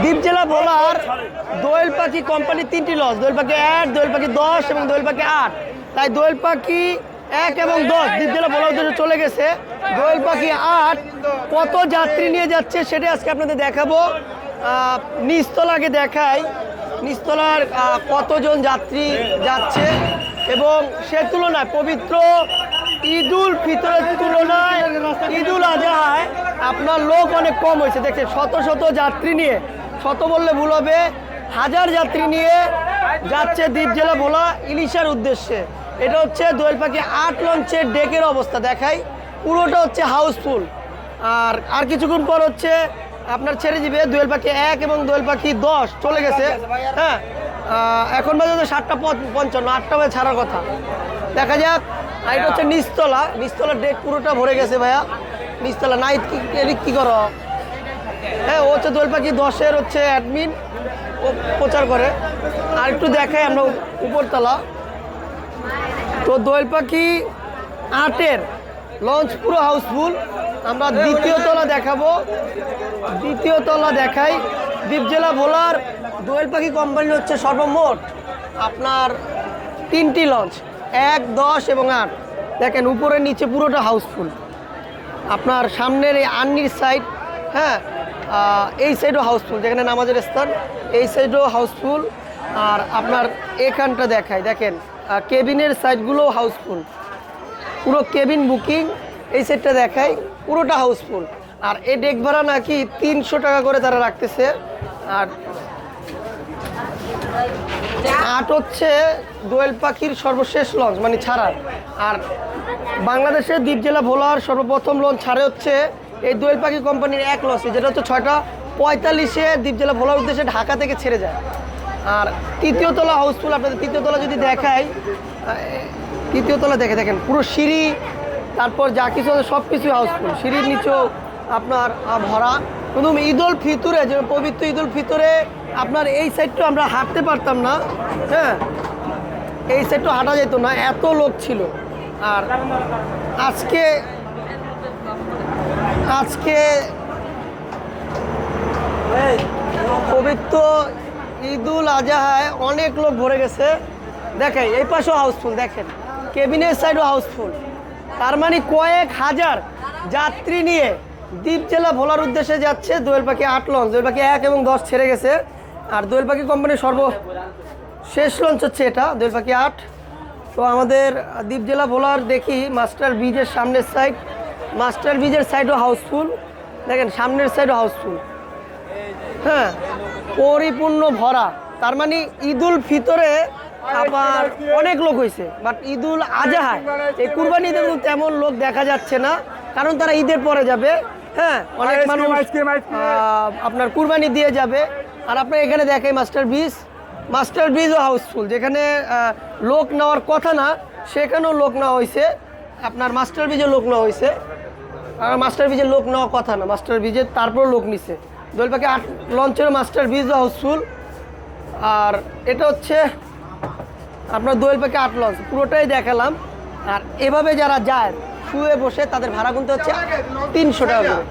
দ্বীপ জেলা ভোলার দোয়েল পাখি কোম্পানি 3টি লঞ্চ, দোয়েল পাখি 1, দোয়েল পাখি 10 এবং দোয়েল পাখি 8। তাই দোয়েল পাখি 1 এবং 10 দ্বীপ জেলা ভোলার উদ্দেশ্যে চলে গেছে। দোয়েল পাখি 8 কত যাত্রী নিয়ে যাচ্ছে সেটা আজকে আপনাদের দেখাবো। নিচতলাকে দেখাই, নিচতলার কতজন যাত্রী যাচ্ছে এবং সে তুলনায় পবিত্র ঈদুল ফিতরের তুলনায় ঈদুল আজহায় আপনার লোক অনেক কম হয়েছে। দেখছেন শত শত যাত্রী নিয়ে, শত বললে ভুল হবে, হাজার যাত্রী নিয়ে যাচ্ছে দ্বীপ জেলা ভোলা ইলিশার উদ্দেশ্যে। এটা হচ্ছে দোয়েল পাখি 8 লঞ্চের ডেকের অবস্থা দেখাই, পুরোটা হচ্ছে হাউসফুল। আর কিছুক্ষণ পর হচ্ছে আপনার ছেড়ে দিবে দোয়েল পাখি 1 এবং দোয়েল পাখি 10 চলে গেছে। হ্যাঁ, এখন বাজে 7:55, 8টা বাজে ছাড়ার কথা। দেখা যাক। আর এটা হচ্ছে নিচতলা, নিচতলার ডেক পুরোটা ভরে গেছে ভাইয়া। নিচতলা নাইট কি করো? হ্যাঁ, ও হচ্ছে দোয়েল পাখি 10-এর হচ্ছে অ্যাডমিন, ও প্রচার করে। আর একটু দেখাই আমরা উপরতলা। তো দোয়েল পাখি 8-এর লঞ্চ পুরো হাউসফুল। আমরা দ্বিতীয় তলা দেখাবো, দ্বিতীয় তলা দেখাই। দ্বীপ জেলা ভোলার দোয়েল পাখি কোম্পানি হচ্ছে সর্বমোট আপনার 3টি লঞ্চ, 1, 10 এবং 8। দেখেন উপরে নিচে পুরোটা হাউসফুল। আপনার সামনের এই আন্নির সাইড, হ্যাঁ, এই সাইডও হাউসফুল, যেখানে নামাজের স্থান, এই সাইডও হাউসফুল। আর আপনার এখানটা দেখাই, দেখেন কেবিনের সাইডগুলোও হাউসফুল, পুরো কেবিন বুকিং। এই সাইডটা দেখাই, পুরোটা হাউসফুল। আর এই ডেক ভাড়া নাকি 300 টাকা করে তারা রাখতেছে। আর 8 হচ্ছে দোয়েল পাখির সর্বশেষ লঞ্চ মানে ছাড়ার। আর বাংলাদেশের দ্বীপ জেলা ভোলার সর্বপ্রথম লঞ্চ ছাড়ে হচ্ছে এই দোয়েল পাখি কোম্পানির 1 লঞ্চ, যেটা হচ্ছে 6:45-এ দ্বীপ জেলা ভোলার উদ্দেশ্যে ঢাকা থেকে ছেড়ে যায়। আর তৃতীয় তলা হাউসফুল। আপনাদের তৃতীয় তলা যদি দেখাই, তৃতীয় তলা দেখেন পুরো সিঁড়ি, তারপর যা কিছু আছে সব কিছুই হাউসফুল। সিঁড়ির নিচেও আপনার ভরা। কিন্তু ঈদুল ফিতরে, যে পবিত্র ঈদুল ফিতরে আপনার এই সাইডটাও আমরা হাঁটতে পারতাম না। হ্যাঁ, এই সাইডটাও হাঁটা যেত না, এত লোক ছিল। আর আজকে পবিত্র ঈদুল আজহায় অনেক লোক ভরে গেছে। দেখেন এই পাশেও হাউসফুল, দেখেন কেবিনের সাইডও হাউসফুল। তার মানে কয়েক হাজার যাত্রী নিয়ে দ্বীপ জেলা ভোলার উদ্দেশ্যে যাচ্ছে দোয়েল পাখি 8 লঞ্চ। দোয়েল পাখি 1 এবং 10 ছেড়ে গেছে। আর দোয়েল পাখি কোম্পানির সর্বশেষ লঞ্চ হচ্ছে এটা, দোয়েল পাখি 8। তো আমাদের দ্বীপ জেলা ভোলার দেখি মাস্টার ব্রিজের সামনের সাইড, মাস্টার ব্রিজের সাইডও হাউসফুল। দেখেন সামনের সাইডও হাউসফুল। হ্যাঁ, পরিপূর্ণ ভরা। তার মানে ঈদুল ফিতরে আবার অনেক লোক হয়েছে, বাট ঈদুল আজহায় এই কুরবানি ঈদে তেমন লোক দেখা যাচ্ছে না, কারণ তারা ঈদের পরে যাবে। হ্যাঁ, অনেক মানুষ আপনার কুরবানি দিয়ে যাবে। আর আপনার এখানে দেখে মাস্টার ব্রিজও হাউসফুল, যেখানে লোক নেওয়ার কথা না সেখানেও লোক নেওয়া হয়েছে। আপনার মাস্টার ব্রিজে লোক নেওয়া হয়েছে, আর মাস্টার ব্রিজে লোক নেওয়া কথা না, মাস্টার ব্রিজে তারপর লোক নিছে। দোয়েল পাখি 8 লঞ্চের মাস্টার ব্রিজও হাউসফুল। আর এটা হচ্ছে আপনার দোয়েল পাখি 8 লঞ্চ পুরোটাই দেখালাম। আর এভাবে যারা যায় শুয়ে বসে তাদের ভাড়া গুনতে হচ্ছে 300 টাকা করে।